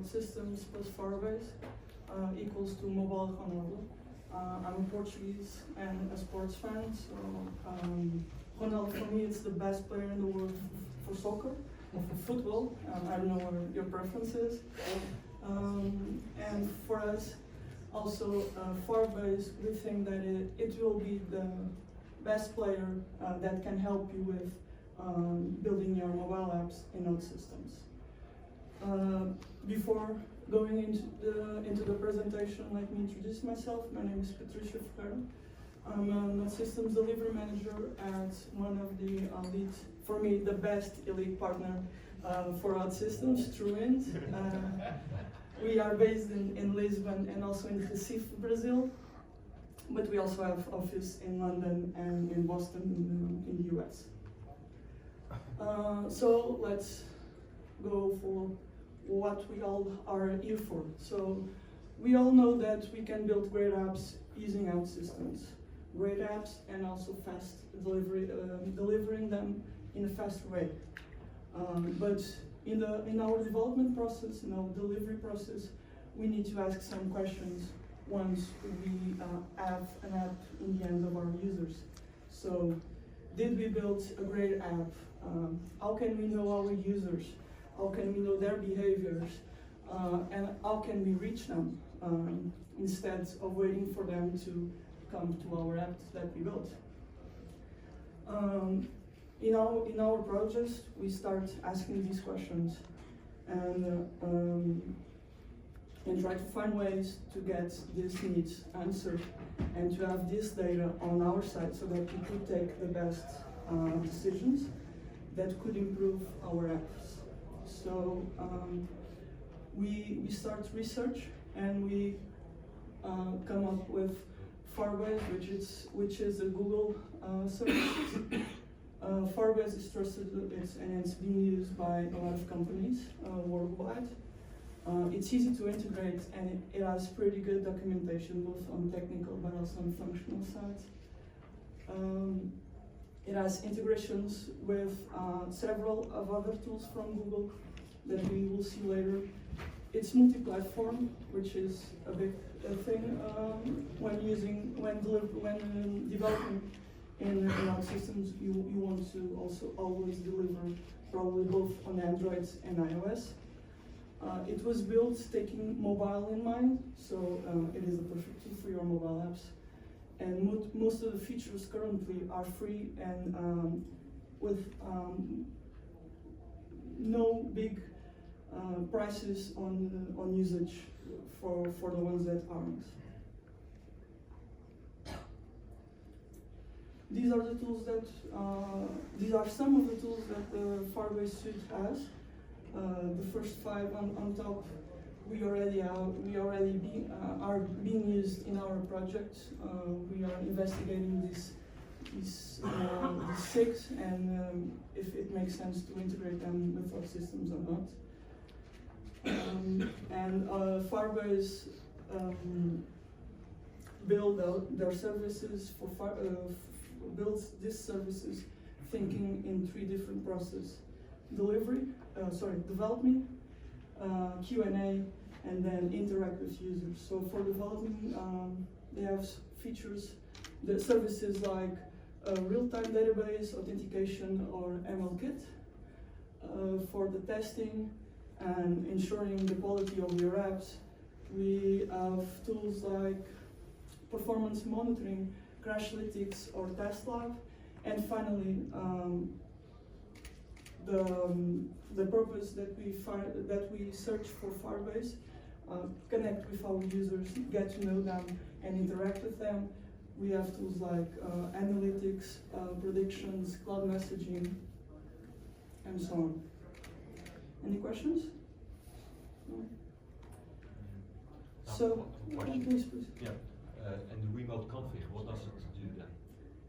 Outsystems plus Firebase equals to mobile Ronaldo. I'm a Portuguese and a sports fan, so Ronaldo for me is the best player in the world for soccer or for football. I don't know what your preference is. And for us, also Firebase, we think that it will be the best player that can help you with building your mobile apps in Outsystems. Before going into the presentation, let me introduce myself. My name is Patrícia Ferreira. I'm an Outsystems delivery manager at one of the elite, for me, the best elite partner for Outsystems, TrueWind. We are based in Lisbon and also in Recife, Brazil, but we also have office in London and in Boston in the US. So let's go for what we all are here for. So we all know that we can build great apps using Outsystems. Great apps and also fast delivery, delivering them in a fast way. But in our development process, in our delivery process, we need to ask some questions once we have an app in the hands of our users. So, did we build a great app? How can we know our users? How can we know their behaviors? And how can we reach them instead of waiting for them to come to our apps that we built? In our projects, we start asking these questions and try to find ways to get these needs answered and to have this data on our side so that we could take the best decisions that could improve our apps. So we start research and we come up with Firebase, which is a Google service. Firebase is trusted and it's being used by a lot of companies worldwide. It's easy to integrate and it has pretty good documentation both on technical but also on functional sides. It has integrations with several of other tools from Google that we will see later. It's multi-platform, which is a big thing when developing in Outsystems. You want to also always deliver probably both on Android and iOS. It was built taking mobile in mind, so it is a perfect tool for your mobile apps. And most of the features currently are free and with no big prices on usage for the ones that aren't. These are the tools that these are some of the tools that the Firebase suite has. The first 5 on top we already are being used in our project. We are investigating these 6 and if it makes sense to integrate them with Outsystems or not. And Firebase their services builds these services thinking in 3 different processes: development, Q&A, and then interact with users. So for development, they have features, the services like real-time database, authentication, or ML-Kit. For the testing and ensuring the quality of your apps, we have tools like performance monitoring, Crashlytics, or TestLab. And finally, the purpose that we search for Firebase, connect with our users, get to know them, and interact with them. We have tools like analytics, predictions, cloud messaging, and so on. Any questions? No? So, please. Yeah, and the remote config, what does it do then?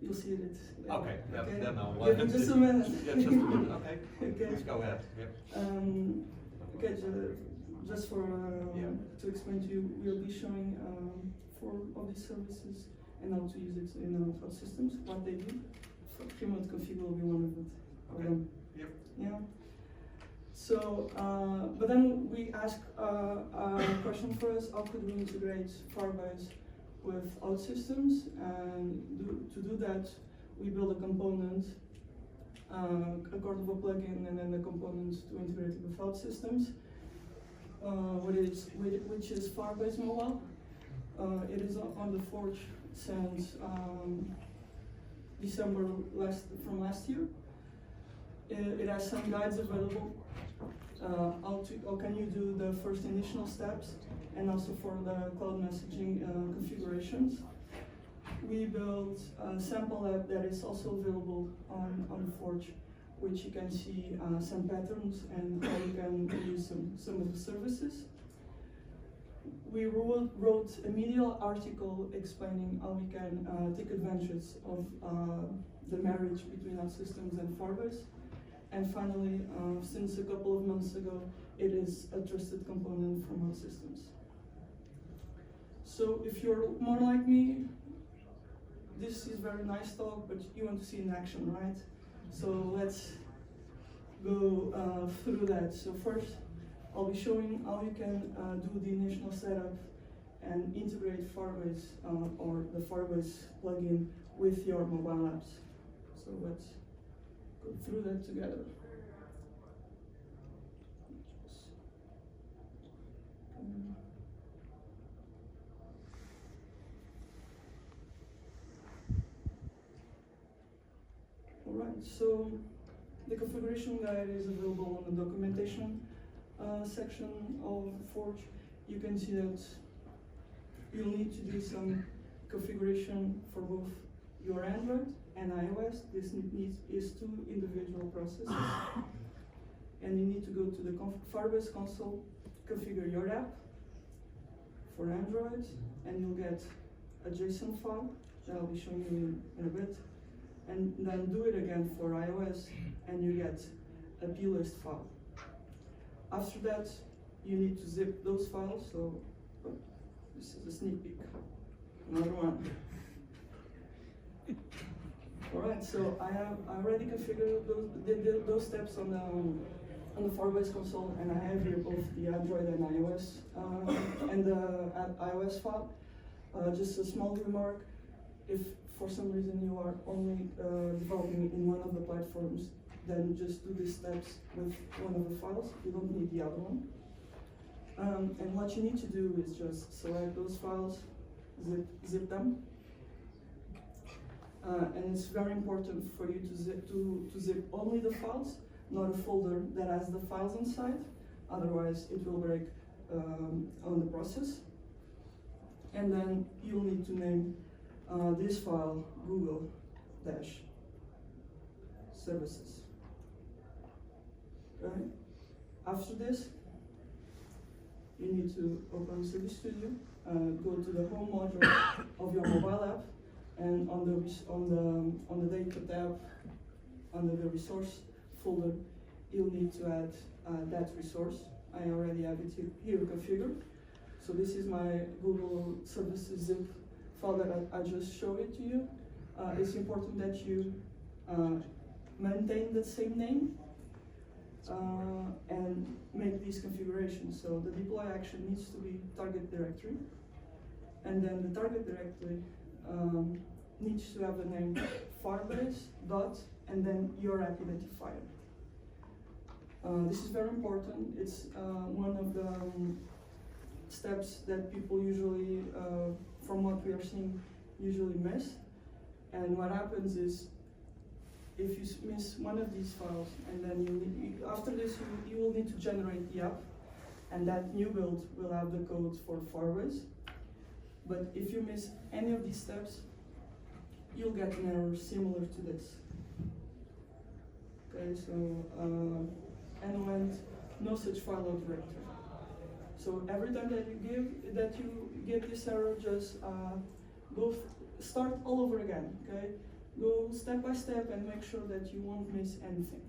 You'll see it. Okay, yeah, okay. Then I'll Give me just a minute. Yeah, just a minute. Okay. Okay. Please go ahead. Yeah. Okay, just for to explain to you, we'll be showing 4 of these services and how to use it in Outsystems, what they do. Remote config will be one of it. Okay. Yep. Yeah. So, but then we ask a question for us: how could we integrate Firebase with Outsystems? And to do that, we build a component, a Cordova plugin, and then the components to integrate with Outsystems, which is Firebase Mobile. It is on the Forge since December from last year. It has some guides available. How can you do the first initial steps, and also for the cloud messaging configurations. We built a sample app that is also available on Forge, which you can see some patterns and how you can use some of the services. We wrote a media article explaining how we can take advantage of the marriage between Outsystems and Firebase. And finally, since a couple of months ago, it is a trusted component from Outsystems. So if you're more like me, this is very nice talk, but you want to see in action, right? So let's go through that. So first, I'll be showing how you can do the initial setup and integrate Firebase or the Firebase plugin with your mobile apps. So let's go through that together. Alright, so the configuration guide is available on the documentation section of Forge. You can see that you'll need to do some configuration for both your Android and iOS. This is two individual processes. And you need to go to the Firebase console, configure your app for Android, and you'll get a JSON file that I'll be showing you in a bit. And then do it again for iOS, and you get a plist file. After that, you need to zip those files. So this is a sneak peek. Another one. All right. So I already configured those steps on the Firebase console, and I have here both the Android and iOS and the iOS file. Just a small remark: if for some reason you are only developing in one of the platforms, then just do these steps with one of the files. You don't need the other one. And what you need to do is just select those files, zip them. And it's very important for you to zip only the files, not a folder that has the files inside. Otherwise, it will break on the process. And then you'll need to name this file Google-services. Okay. After this, you need to open Service Studio, go to the home module of your mobile app, and on the data tab, under the resource folder, you'll need to add that resource. I already have it here configured. So this is my Google Services zip file that I just showed it to you. It's important that you maintain the same name and make these configurations. So the deploy action needs to be target directory, and then the target directory needs to have the name Firebase dot and then your app identifier. This is very important. It's one of the steps that people usually, from what we are seeing, usually miss. And what happens is, if you miss one of these files, and then after this you will need to generate the app, and that new build will have the code for Firebase. But if you miss any of these steps, you'll get an error similar to this. Okay, so end no such file or directory. So every time that you get this error, just start all over again. Okay, go step by step and make sure that you won't miss anything.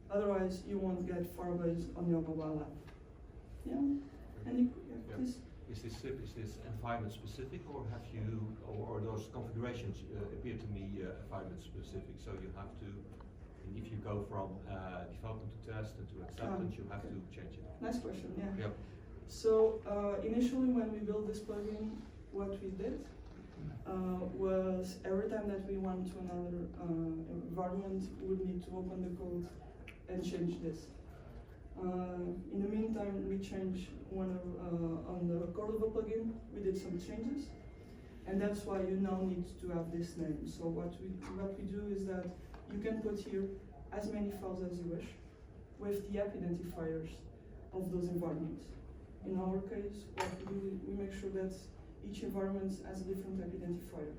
Otherwise, you won't get Firebase on your mobile app. Yeah, and please. Is this environment specific, or or those configurations appear to me environment specific? So you have to If you go from development to test and to acceptance, you have okay. to change it. Nice question, yeah. Yep. So initially when we built this plugin, what we did was every time that we went to another environment, we would need to open the code and change this. In the meantime, we changed on the core of the plugin, we did some changes, and that's why you now need to have this name. So what we do is that you can put here as many files as you wish with the app identifiers of those environments. In our case, what we do, we make sure that each environment has a different app identifier.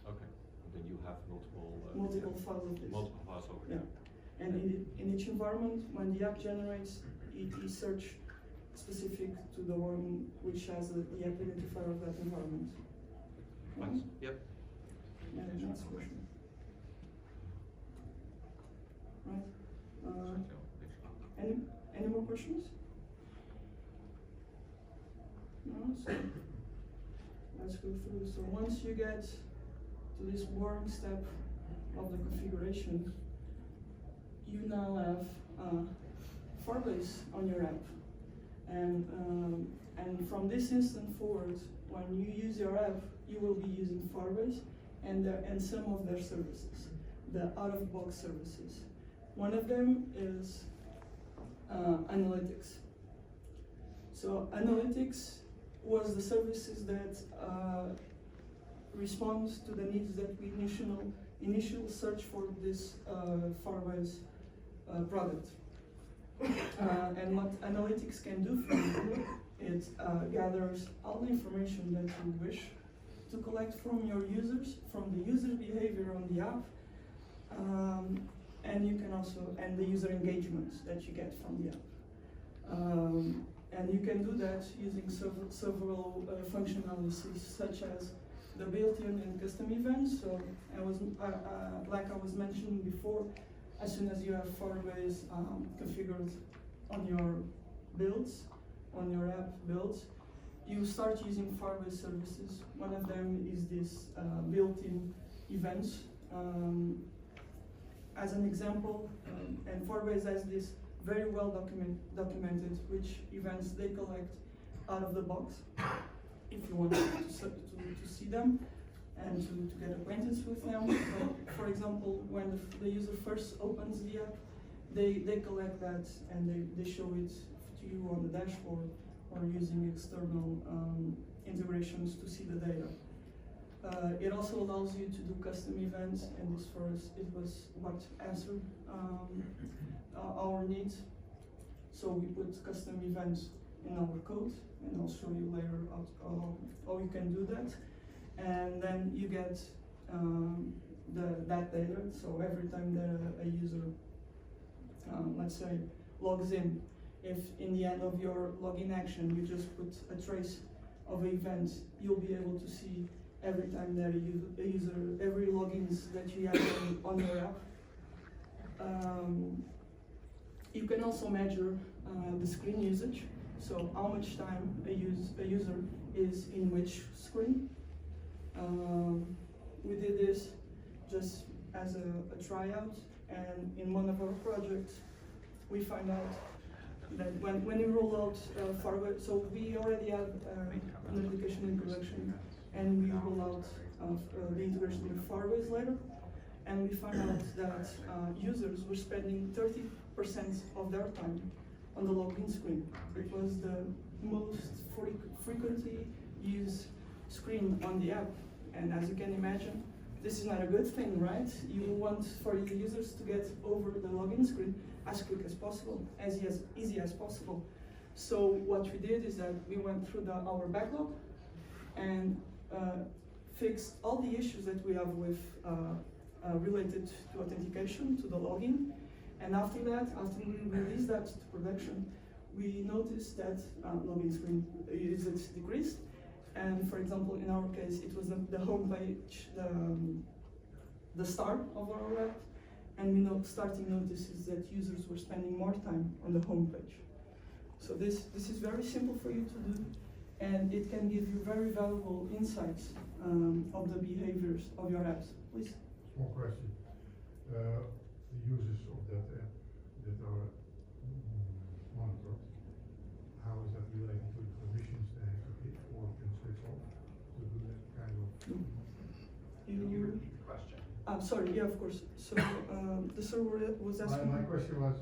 Okay. And then you have Multiple files of this. multiple files over Yeah. And in each environment, when the app generates, it is search specific to the one which has the app identifier of that environment. Thanks. Yep. Yeah, next question. Right. Any more questions? No? So let's go through. So once you get to this boring step of the configuration, you now have Firebase on your app. And from this instant forward, when you use your app, you will be using Firebase and some of their services, the out-of-box services. One of them is analytics. So analytics was the services that responds to the needs that we initial search for this Firebase product. And what analytics can do for you, it gathers all the information that you wish to collect from your users, from the user behavior on the app, and you can also, and the user engagements that you get from the app. And you can do that using several functionalities, such as the built-in and custom events. So like I was mentioning before, as soon as you have Firebase configured on your builds, on your app builds, you start using Firebase services. One of them is this built-in events. As an example, and Firebase has this very well documented which events they collect out of the box, if you want to see them and to get acquaintance with them. But for example, when the user first opens the app, they collect that and they show it to you on the dashboard or using external integrations to see the data. It also allows you to do custom events, and this for us, it was what answered our needs. So we put custom events in our code, and I'll show you later how you can do that. And then you get that data. So every time that a user, let's say, logs in, if in the end of your login action you just put a trace of events, you'll be able to see every time that a user, every logins that you have on your app. You can also measure the screen usage, so how much time a user is in which screen. We did this just as a tryout, and in one of our projects, we find out that when you roll out Firebase, so we already have an application in production, and we roll out the integration with Firebase later, and we find out that users were spending 30% of their time on the login screen. It was the most frequently used screen on the app, and as you can imagine, this is not a good thing, right? You want for your users to get over the login screen as quick as possible, as easy as possible. So what we did is that we went through our backlog and fixed all the issues that we have with related to authentication, to the login. And after that, after we released that to production, we noticed that login screen usage decreased. And for example, in our case, it was the home page, the start of our app, and we starting notices that users were spending more time on the home page. So this is very simple for you to do, and it can give you very valuable insights of the behaviors of your apps. Please. Small question. the users of that app that are monitored, how is that related to the permissions they have to give or can switch off to do that kind of? Can you repeat the question? Sorry, yeah, of course. So the server was asking. My question was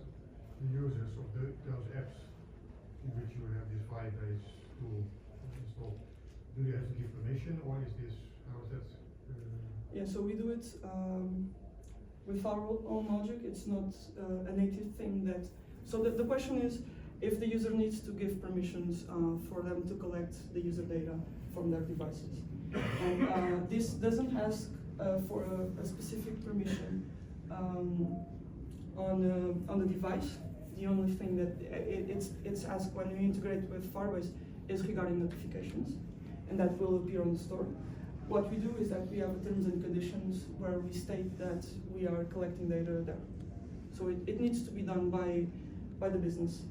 the users of those apps in which you have this Firebase tool installed. Do you have to give permission, or is this, how is that? Yeah, so we do it with our own logic. It's not a native thing that. So the question is if the user needs to give permissions for them to collect the user data from their devices. And this doesn't ask for a specific permission on the device. The only thing that it's asked when you integrate with Firebase is regarding notifications, and that will appear on the store. What we do is that we have terms and conditions where we state that we are collecting data there. So it needs to be done by the business.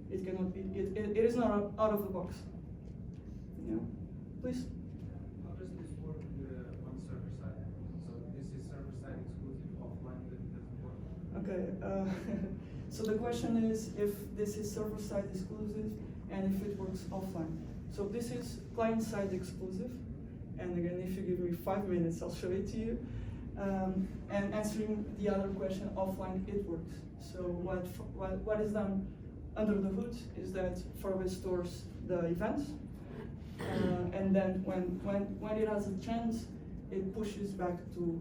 It cannot be. It is not out of the box. Yeah, please. How does this work on server side? So this is server side exclusive, offline that doesn't work? Okay. So the question is if this is server side exclusive and if it works offline. So this is client side exclusive. And again, if you give me 5 minutes, I'll show it to you. And answering the other question, offline, it works. So what is done under the hood is that Firebase stores the events, and then when it has a chance, it pushes back to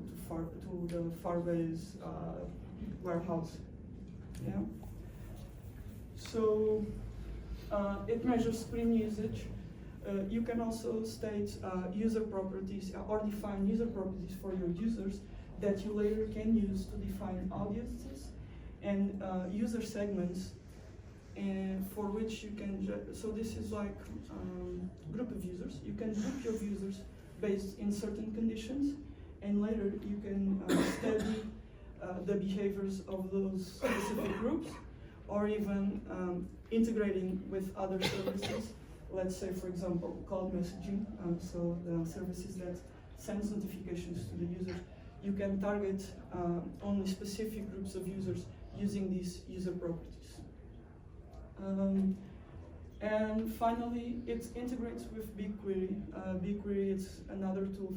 the Firebase warehouse. Yeah. So it measures screen usage. You can also state user properties or define user properties for your users that you later can use to define audiences and user segments, and for which you can. So this is like group of users. You can group your users based in certain conditions, and later you can study the behaviors of those specific groups, or even integrating with other services. Let's say, for example, cloud messaging, so the services that sends notifications to the users. You can target only specific groups of users using these user properties. And finally, it integrates with BigQuery. BigQuery is another tool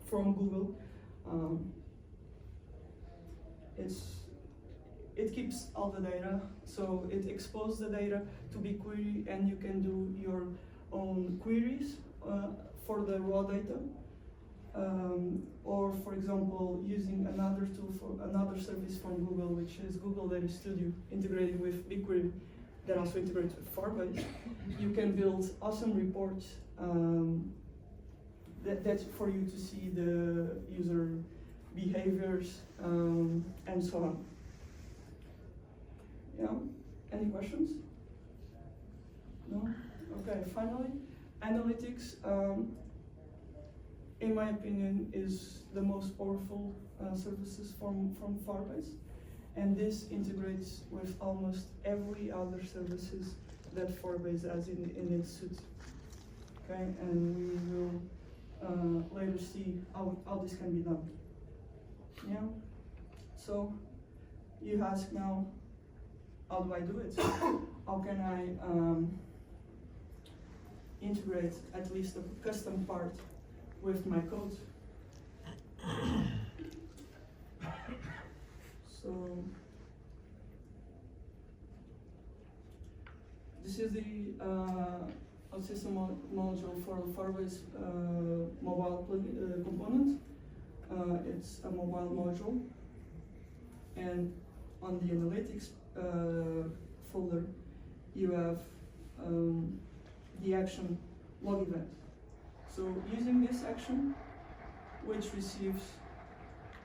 from Google. It keeps all the data, so it exposes the data to BigQuery, and you can do your own queries for the raw data. Or, for example, using another tool for another service from Google, which is Google Data Studio, integrated with BigQuery, that also integrates with Firebase. You can build awesome reports that's for you to see the user behaviors and so on. Yeah, any questions? No? Okay, finally, analytics, in my opinion, is the most powerful services from Firebase. And this integrates with almost every other services that Firebase has in its suite. Okay, and we will later see how this can be done. Yeah, so you ask now, how do I do it? How can I integrate at least a custom part with my code? So this is the Outsystems module for Firebase mobile component. It's a mobile module, and on the analytics folder, you have the action log event. So using this action, which receives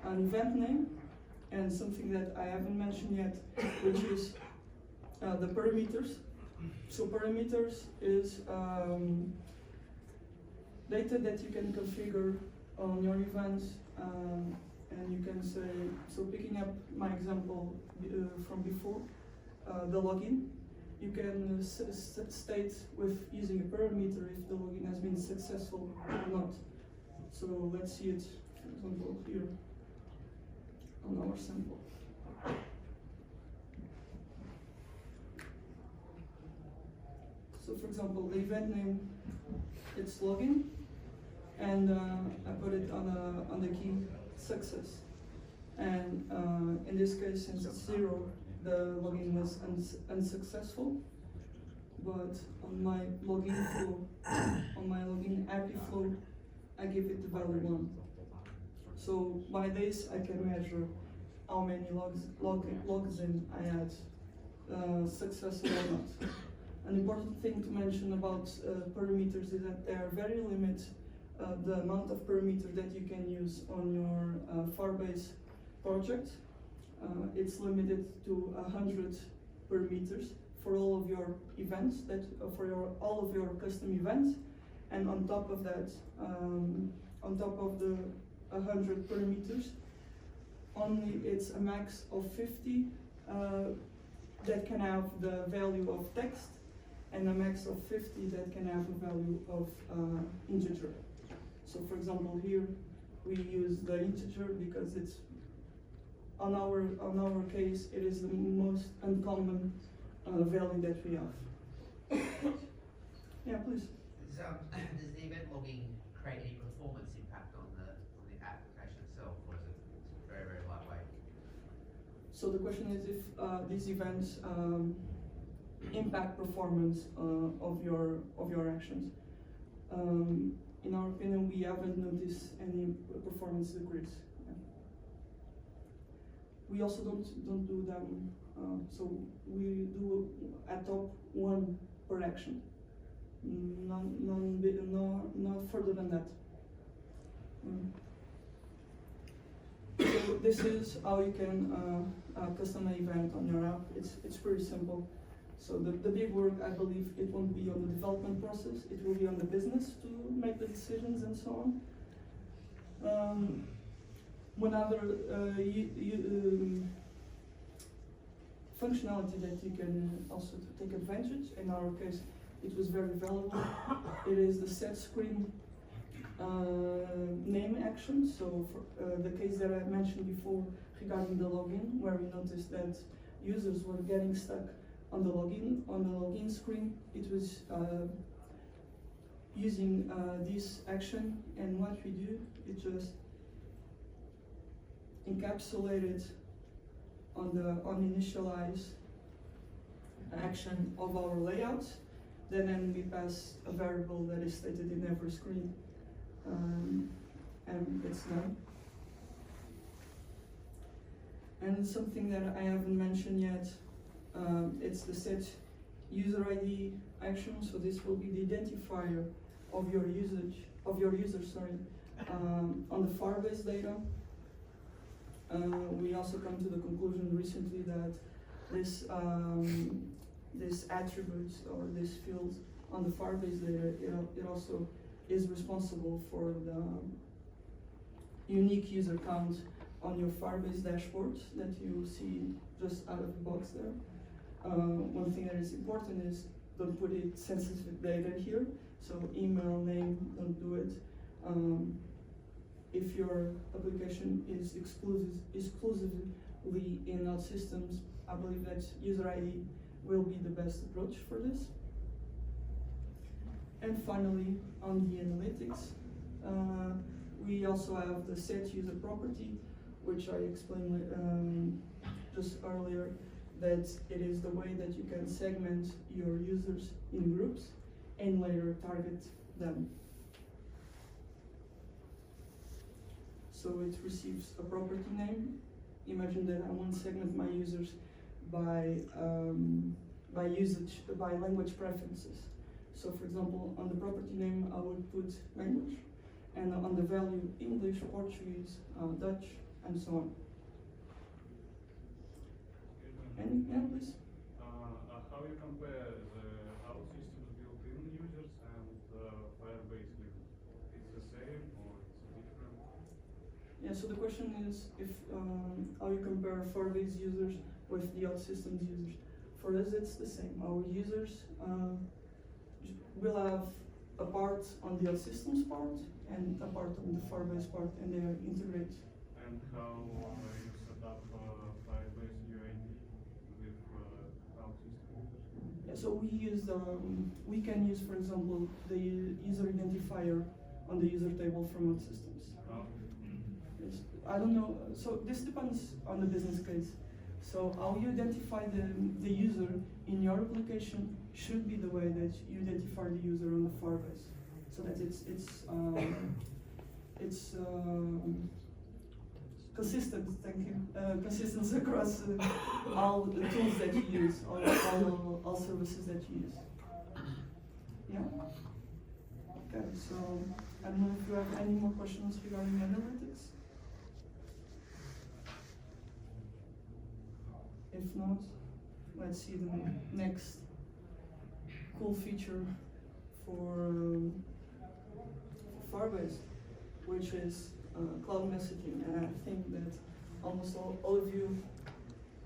an event name and something that I haven't mentioned yet, which is the parameters. So parameters is data that you can configure on your events, and you can say, so picking up my example from before, the login, you can state with using a parameter if the login has been successful or not. So let's see it, for example, here. on our sample. So for example, the event name, it's login, and I put it on the key success. And in this case, since it's 0, the login was unsuccessful. But on my login flow, on my login API flow, I give it the value 1. So by this, I can measure how many logs in I had, successful or not. An important thing to mention about parameters is that they are very limited. The amount of parameters that you can use on your Firebase project. It's limited to 100 parameters for all of your events, all of your custom events, and on top of that, on top of the 100 parameters, only it's a max of 50 that can have the value of text, and a max of 50 that can have a value of integer. So for example, here we use the integer because it's on our case it is the most uncommon value that we have. Yeah, please. Does the event logging create any performance impact on the application itself, or is it very, very lightweight? So the question is if these events impact performance of your actions. In our opinion, we haven't noticed any performance decrease. Yeah. We also don't do them. So we do a top 1 per action. No further than that. So this is how you can custom an event on your app. It's pretty simple. So the big work, I believe, it won't be on the development process. It will be on the business to make the decisions and so on. One other functionality that you can also take advantage, in our case, it was very valuable. It is the set screen name action. So for the case that I mentioned before regarding the login, where we noticed that users were getting stuck on the login screen, it was using this action, and what we do is just encapsulate it on initialize action of our layout. Then we pass a variable that is stated in every screen, and it's done. And something that I haven't mentioned yet, it's the set user ID action. So this will be the identifier of your user, on the Firebase data. We also come to the conclusion recently that this attributes or this field on the Firebase data, it also is responsible for the unique user count on your Firebase dashboard that you see just out of the box there. One thing that is important is don't put it sensitive data here. So email, name, don't do it. If your application is exclusively in Outsystems, I believe that user ID will be the best approach for this. And finally, on the analytics, we also have the set user property, which I explained just earlier, that it is the way that you can segment your users in groups and later target them. So it receives a property name. Imagine that I want to segment my users by language preferences. So for example, on the property name, I would put language, and on the value, English, Portuguese, Dutch, and so on. And yeah, please. How you compare the Outsystems built-in users and Firebase users? It's the same or it's different? Yeah, so the question is if how you compare Firebase users with the Outsystems users. For us, it's the same. Our users will have a part on the Outsystems part and a part on the Firebase part, and they are integrated. And how you set up Firebase UID with Outsystems? Yeah, so we can use, for example, the user identifier on the user table from Outsystems. It's, I don't know, so this depends on the business case. So how you identify the user in your application should be the way that you identify the user on the Firebase, so that it's consistent. Thank you. Consistent across all the tools that you use, all services that you use. Yeah. Okay. So I don't know if you have any more questions regarding analytics. If not, let's see the next cool feature for Firebase, which is cloud messaging. And I think that almost all of you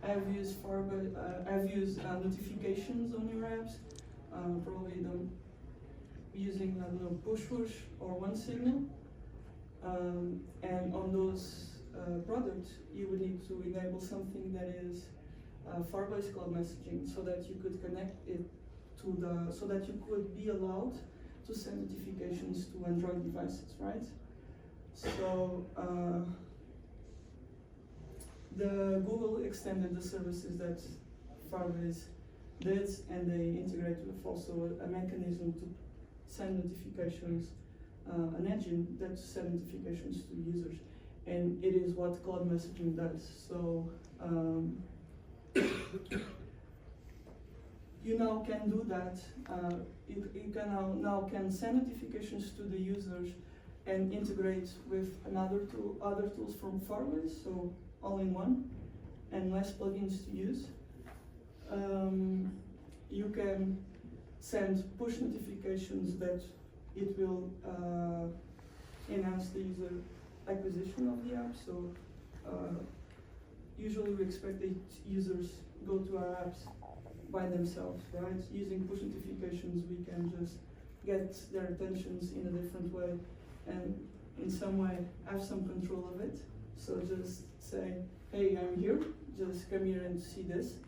have used Firebase, have used notifications on your apps. Probably them using, I don't know, push or OneSignal. And on those products, you would need to enable something that is Firebase cloud messaging, so that you could connect it to so that you could be allowed to send notifications to Android devices, right? So the Google extended the services that Firebase did, and they integrated with also a mechanism to send notifications, an engine that sends notifications to users, and it is what cloud messaging does. So you now can do that. You can now can send notifications to the users and integrate with other tools from Firebase, so all in one, and less plugins to use. You can send push notifications that it will enhance the user acquisition of the app. So usually we expect that users go to our apps by themselves, right? Using push notifications, we can just get their attentions in a different way, and in some way have some control of it. So just say, hey, I'm here, just come here and see this.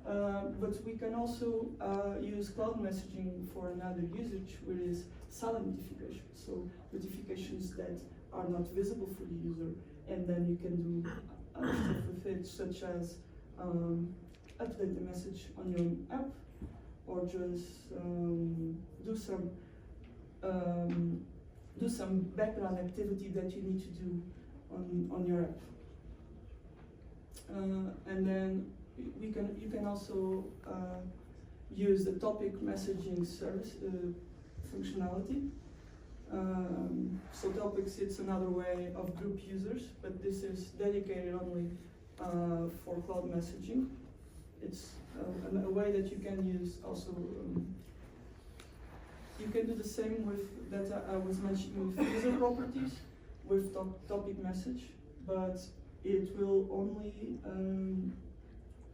But we can also use cloud messaging for another usage, which is silent notifications. So notifications that are not visible for the user, and then you can do stuff with it, such as update the message on your app, or just do some background activity that you need to do on your app. And then you can also use the topic messaging service functionality. So topics, it's another way of group users, but this is dedicated only for cloud messaging. It's a way that you can use also. You can do the same with that I was mentioning with user properties with topic message, but it will only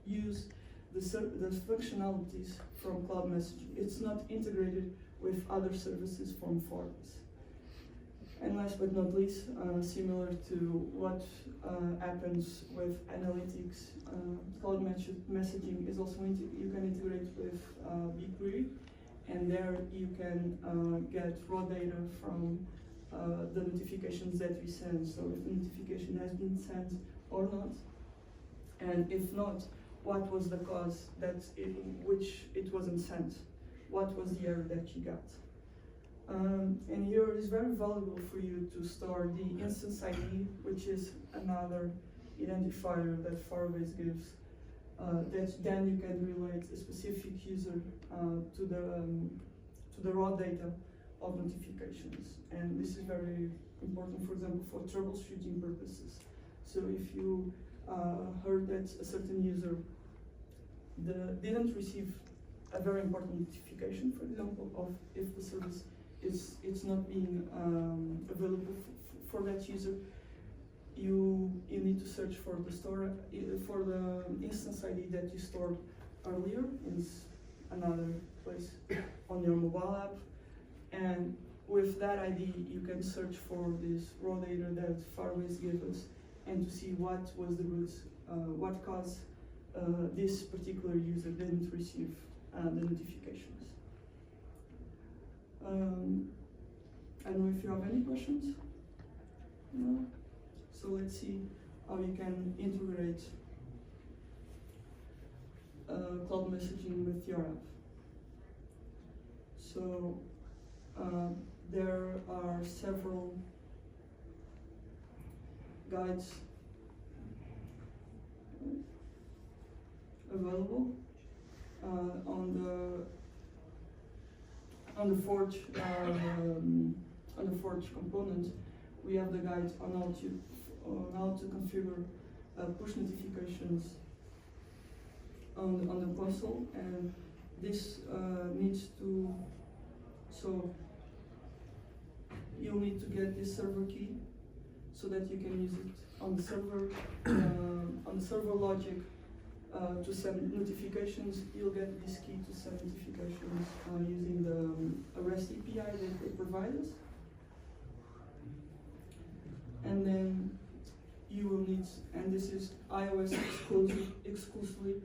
use the functionalities from cloud messaging. It's not integrated with other services from Firebase. And last but not least, similar to what happens with analytics, cloud messaging is also you can integrate with BigQuery, and there you can get raw data from the notifications that we send. So if the notification has been sent or not, and if not, what was the cause which it wasn't sent? What was the error that you got? And here it is very valuable for you to store the instance ID, which is another identifier that Firebase gives. That then you can relate a specific user to the raw data of notifications. And this is very important, for example, for troubleshooting purposes. So if you heard that a certain user didn't receive a very important notification, for example, of if the service it's not being available for that user, you need to search for the instance ID that you stored earlier in another place on your mobile app, and with that ID you can search for this raw data that Firebase gives us, and to see what was the root, what caused this particular user didn't receive the notifications. I don't know if you have any questions? No? So let's see how you can integrate cloud messaging with your app. So there are several guides available on the Forge component. We have the guide on how to configure push notifications on the console, and this needs to, so you'll need to get this server key so that you can use it on the server logic to send notifications. You'll get this key to send notifications using the REST API that they provide us. And then you will need, and this is iOS exclusively,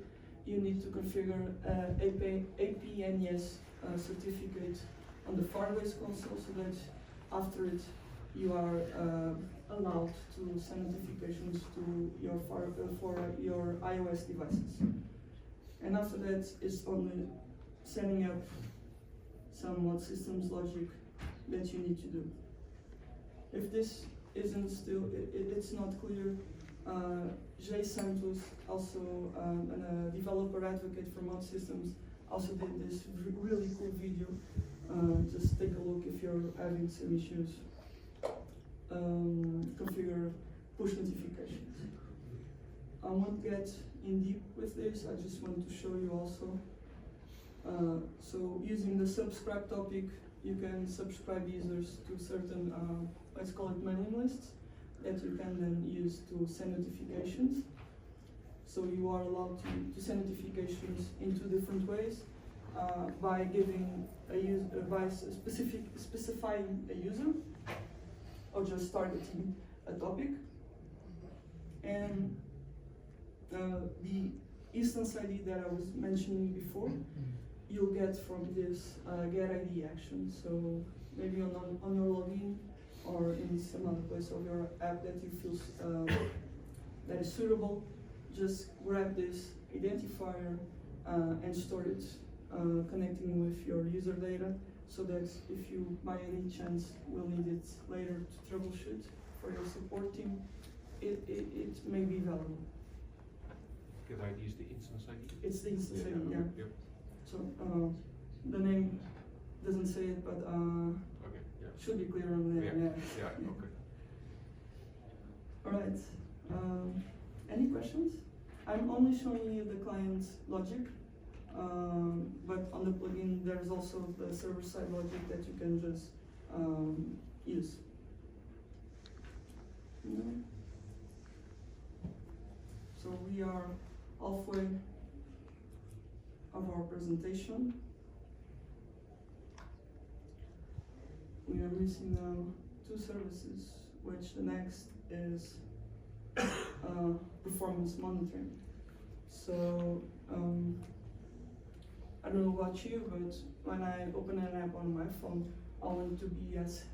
you need to configure APNS certificate on the Firebase console so that after it you are allowed to send notifications to your for your iOS devices. And after that is only setting up some Outsystems logic that you need to do. If this isn't still, it's not clear, Jay Santos, also a developer advocate from Outsystems, also did this really cool video. Just take a look if you're having some issues. Configure push notifications. I won't get in deep with this, I just want to show you also. So using the subscribe topic, you can subscribe users to certain, let's call it mailing lists, that you can then use to send notifications. So you are allowed to send notifications in two different ways, by giving by specifying a user, or just targeting a topic. And the instance ID that I was mentioning before, you'll get from this get ID action. So maybe on your login or in some other place of your app that you feel that is suitable, just grab this identifier and store it, connecting with your user data, so that if you by any chance will need it later to troubleshoot for your support team, it may be valuable. Get ID is the instance ID? It's the instance ID, yeah. Yep. So the name doesn't say it, but Okay, yeah. should be clear on there. Yeah, Yeah. yeah, okay. All right. Any questions? I'm only showing you the client's logic, but on the plugin there's also the server-side logic that you can just use. No? So we are halfway of our presentation. We are missing now two services, which the next is performance monitoring. So I don't know about you, but when I open an app on my phone, I want to be as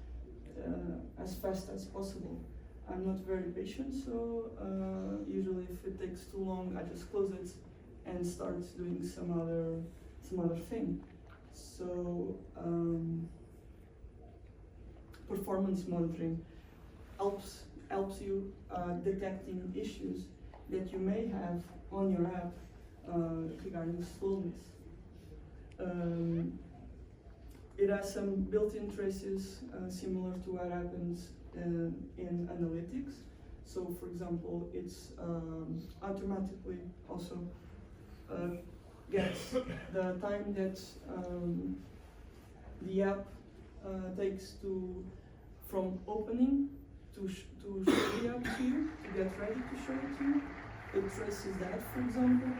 fast as possible. I'm not very patient, so usually if it takes too long, I just close it and start doing some other thing. So performance monitoring helps you detecting issues that you may have on your app regarding slowness. It has some built-in traces similar to what happens in analytics. So for example, it's automatically also gets the time that the app takes from opening to show the app to you, to get ready to show it to you. It traces that, for example,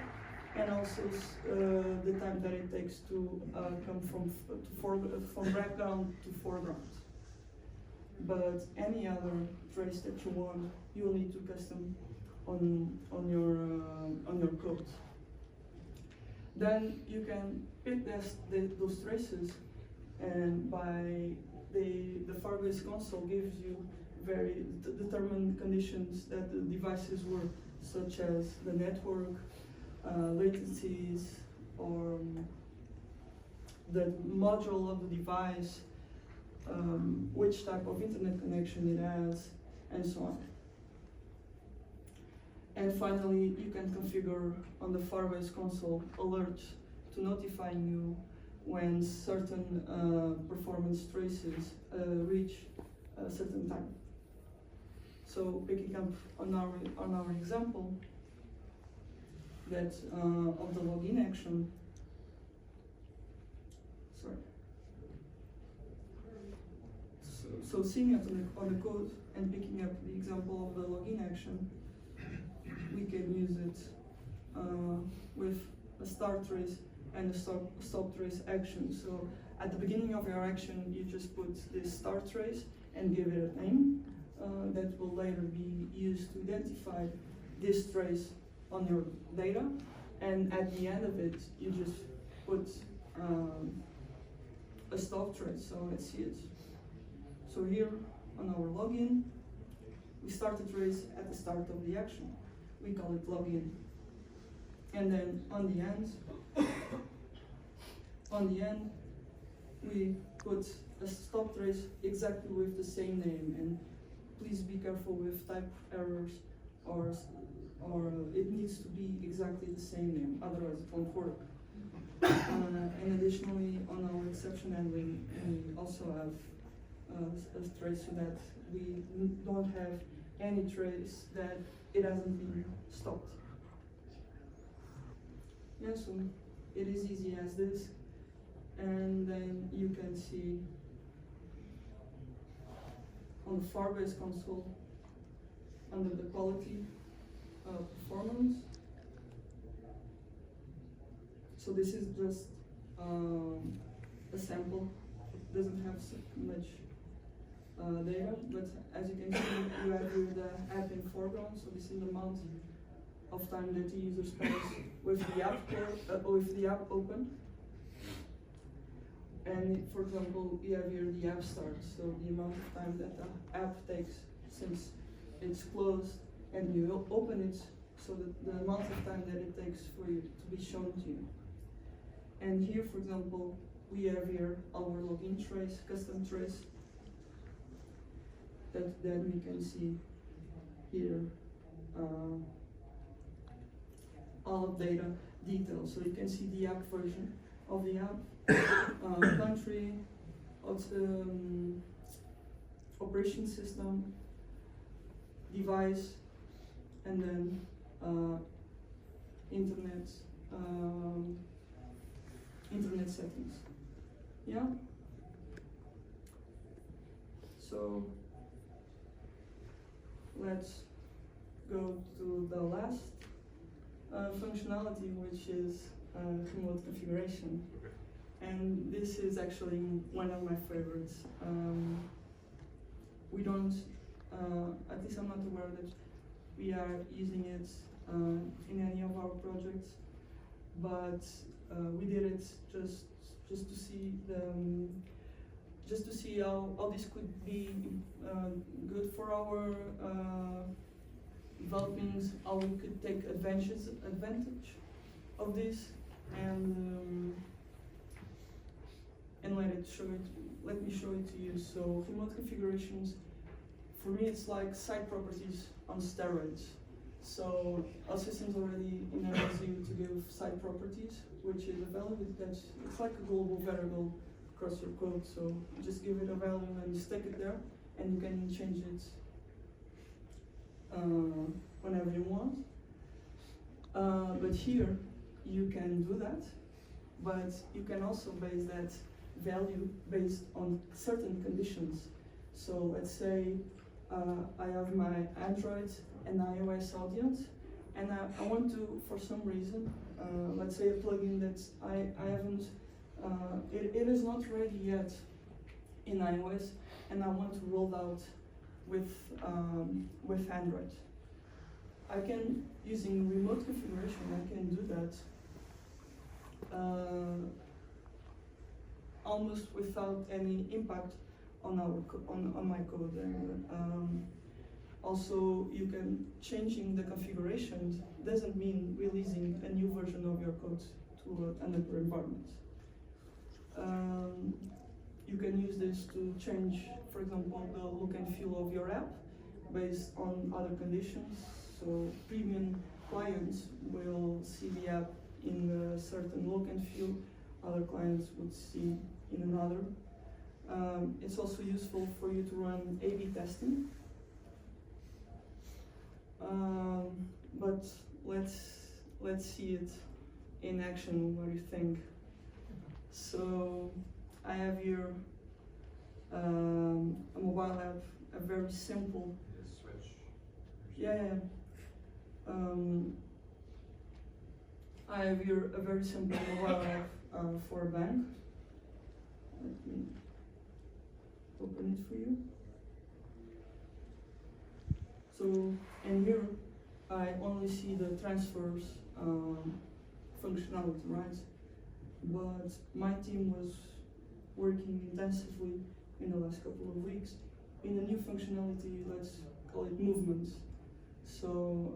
and also the time that it takes to come from background to foreground. but any other trace that you want, you will need to custom on your code. Then you can pick those traces, and by the Firebase console gives you very determined conditions that the devices work, such as the network, latencies, or the module of the device, which type of internet connection it has, and so on. And finally, you can configure on the Firebase console alerts to notify you when certain performance traces reach a certain time. So picking up on our example that of the login action. Sorry. So seeing it on the code and picking up the example of the login action, we can use it with a start trace and a stop trace action. So at the beginning of your action, you just put this start trace and give it a name that will later be used to identify this trace on your data. And at the end of it, you just put a stop trace. So let's see it. So here on our login, we start the trace at the start of the action. We call it login. And then on the end, we put a stop trace exactly with the same name. And please be careful with type errors, or it needs to be exactly the same name, otherwise it won't work. And additionally, on our exception handling, we also have a trace so that we don't have any trace that it hasn't been stopped. Yeah, so it is easy as this. And then you can see on the Firebase console, under the quality performance. So this is just a sample. It doesn't have so much data, but as you can see, you have here the app in foreground. So this is the amount of time that the user spends with the app open. And for example, you have here the app start, so the amount of time that the app takes since it's closed and you open it, so that the amount of time that it takes for you to be shown to you. And here, for example, we have here our login trace, custom trace, that then we can see here all of data details. So you can see the app version of the app, country, operation system, device, and then internet settings. Yeah. So let's go to the last functionality, which is remote configuration. And this is actually one of my favorites. We don't, at least I'm not aware that we are using it in any of our projects, but we did it just to see how this could be good for our development, how we could take advantage of this, and let me show it to you. So remote configurations, for me, it's like site properties on steroids. So Outsystems already enables you to give site properties, which is a value that's, it's like a global variable across your code. So you just give it a value and stick it there, and you can change it whenever you want. But here, you can do that, but you can also base that value based on certain conditions. So let's say I have my Android and iOS audience, and I want to, for some reason, let's say a plugin that I haven't, it is not ready yet in iOS, and I want to roll out with Android. I can, using remote configuration, I can do that almost without any impact on on my code. And also, you can changing the configurations doesn't mean releasing a new version of your code to another environment. You can use this to change, for example, the look and feel of your app based on other conditions. So premium clients will see the app in a certain look and feel, other clients would see in another. It's also useful for you to run A/B testing. But let's see it in action. What do you think? So I have here a mobile app, a very simple. Switch. Yeah. I have here a very simple mobile app for a bank. Let me open it for you. So, and here I only see the transfers functionality, right? But my team was working intensively in the last couple of weeks in a new functionality, let's call it movements. So,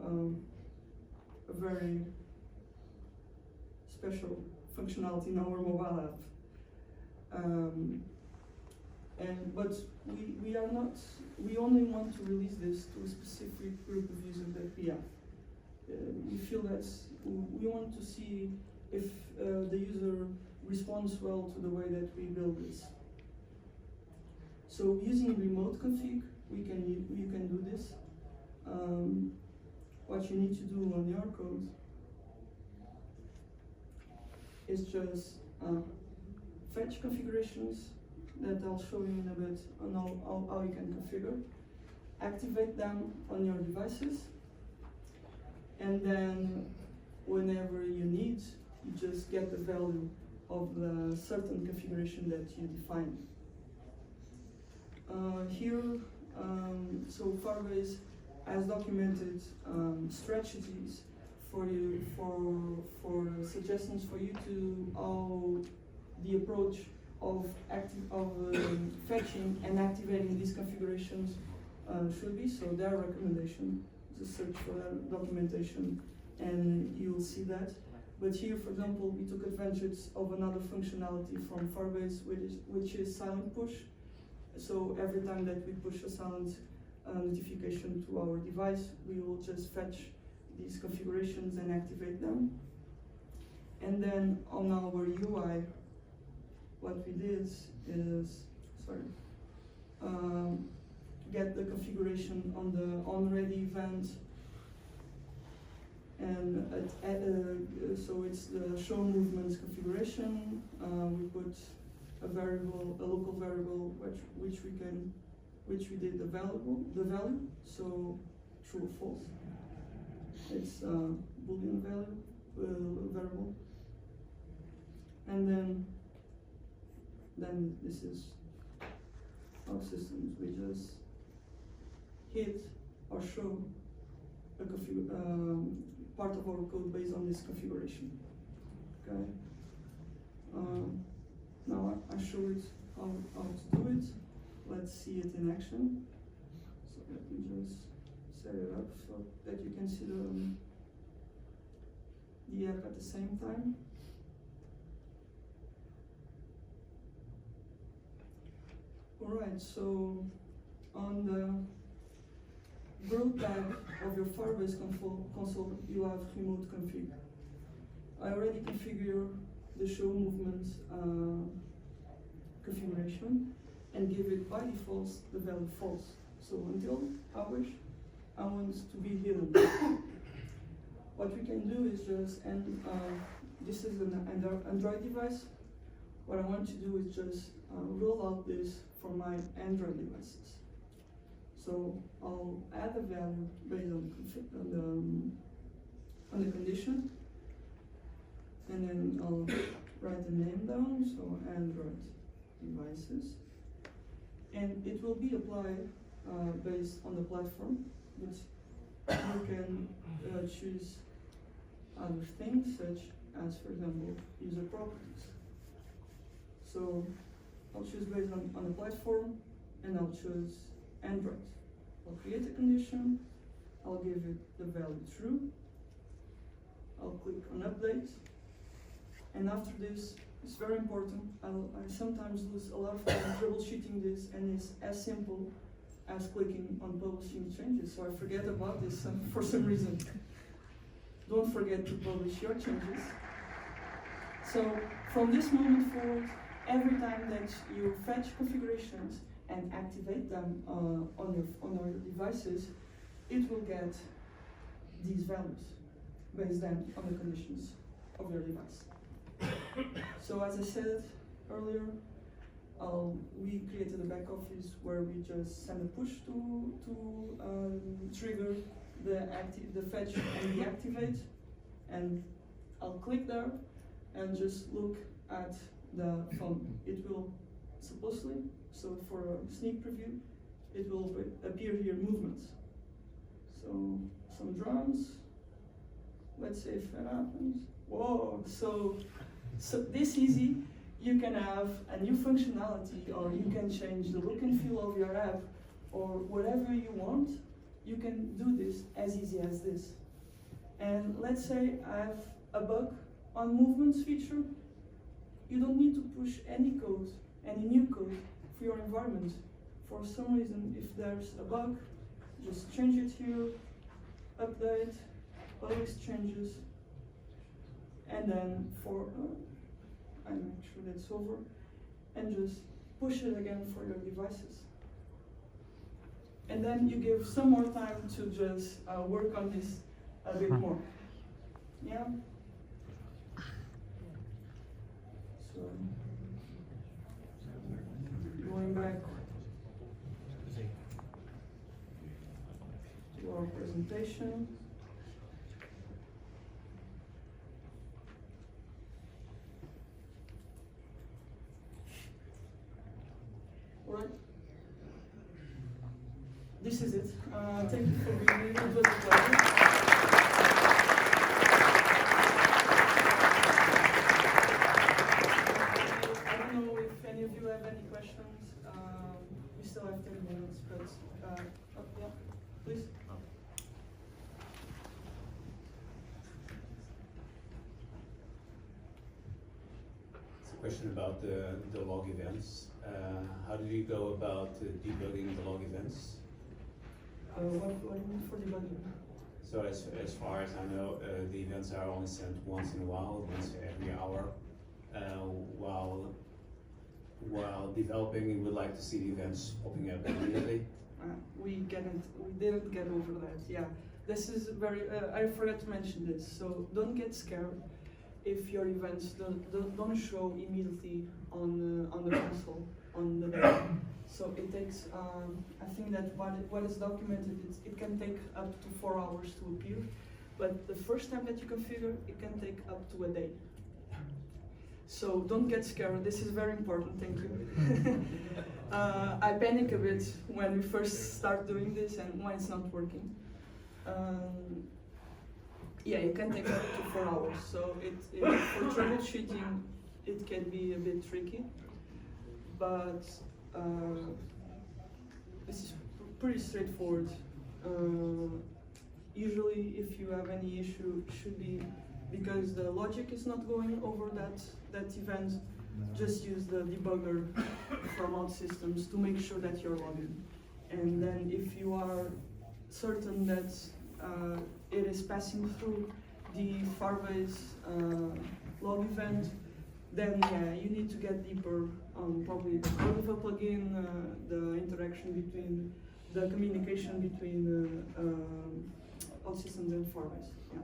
a very special functionality in our mobile app. But we are not, we only want to release this to a specific group of users that we have. We feel that we want to see if the user responds well to the way that we build this. So using remote config, you can do this. What you need to do on your code is just fetch configurations that I'll show you in a bit on how you can configure, activate them on your devices, and then whenever you need, you just get the value of the certain configuration that you define. Here, so Firebase has documented strategies for you, for suggestions for you to how the approach of fetching and activating these configurations should be. So their recommendation, just search for that documentation and you'll see that. But here, for example, we took advantage of another functionality from Firebase, which is silent push. So every time that we push a silent notification to our device, we will just fetch these configurations and activate them. And then on our UI, what we did is, get the configuration on the onReady event, and so it's the show movements configuration. We put a local variable, which we did the value, so true or false. It's a Boolean variable, and then this is Outsystems. We just hit or show a part of our code based on this configuration. Okay. Now I show it how to do it. Let's see it in action. So let me just set it up so that you can see the app at the same time. Alright, so on the build tab of your Firebase console, you have remote config. I already configure the show movements configuration and give it by default the value false. So until I wish, I want to be hidden. What we can do is just, and this is an Android device. What I want to do is just roll out this for my Android devices. So I'll add a value based on the condition, and then I'll write the name down. So Android devices, and it will be applied based on the platform, which you can choose other things such as, for example, user properties. So I'll choose based on the platform, and I'll choose Android. I'll create a condition, I'll give it the value true, I'll click on update, and after this, it's very important, I sometimes lose a lot of time troubleshooting this, and it's as simple as clicking on publishing changes, so I forget about this for some reason. Don't forget to publish your changes. So from this moment forward, every time that you fetch configurations and activate them on your devices, it will get these values based then on the conditions of your device. So as I said earlier, we created a back office where we just send a push to trigger the fetch and deactivate, and I'll click there and just look at the phone. It will supposedly, so for a sneak preview, it will appear here movements. So some drums, let's see if that happens. Whoa, so this easy, you can have a new functionality, or you can change the look and feel of your app, or whatever you want, you can do this as easy as this. And let's say I have a bug on movements feature, you don't need to push any code, any new code for your environment. For some reason, if there's a bug, just change it here, update, publish changes, and then I make sure that's over, and just push it again for your devices. And then you give some more time to just work on this a bit more. Yeah? So, going back to our presentation. All right. This is it. Thank you for being here. It was a pleasure. I don't know if any of you have any questions. We still have 10 minutes, but yeah, please. It's a question about the log events. How did you go about debugging the log events? What do you mean for debugging? So as far as I know, the events are only sent once in a while, once every hour. While developing, you would like to see the events popping up immediately. We didn't get over that. Yeah, this is very. I forgot to mention this. So don't get scared if your events don't show immediately on the console on the day. So it takes. I think that what is documented, it can take up to 4 hours to appear, but the first time that you configure, it can take up to a day. So don't get scared. This is very important. Thank you. I panic a bit when we first start doing this and when it's not working. Yeah, it can take up to 4 hours. So for troubleshooting, it can be a bit tricky. But this is pretty straightforward. Usually, if you have any issue, it should be because the logic is not going over that event. Just use the debugger from Outsystems to make sure that you're logging. And then if you are certain that it is passing through the Firebase log event, then yeah, you need to get deeper on probably the code of a plugin, the interaction between, the communication between Outsystems and Firebase. Yeah.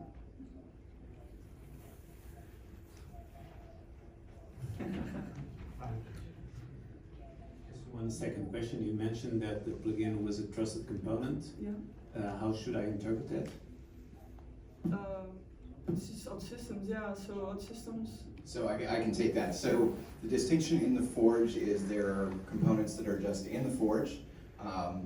Just one second question. You mentioned that the plugin was a trusted component. Yeah. How should I interpret that? This is Outsystems, yeah. So Outsystems, So I can take that. So the distinction in the Forge is there are components that are just in the Forge,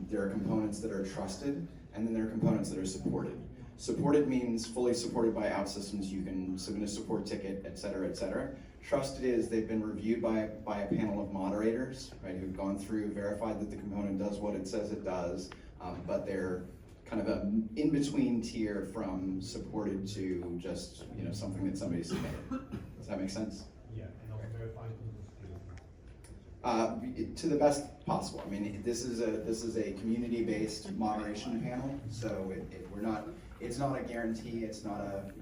there are components that are trusted, and then there are components that are supported. Supported means fully supported by Outsystems. You can submit a support ticket, et cetera, et cetera. Trusted is they've been reviewed by a panel of moderators, right, who've gone through, verified that the component does what it says it does, but they're kind of a in-between tier from supported to just, you know, something that somebody submitted. Does that make sense? Yeah, and also verified user security. To the best possible. I mean, this is a community-based moderation panel, so we're not. It's not a guarantee. It's not a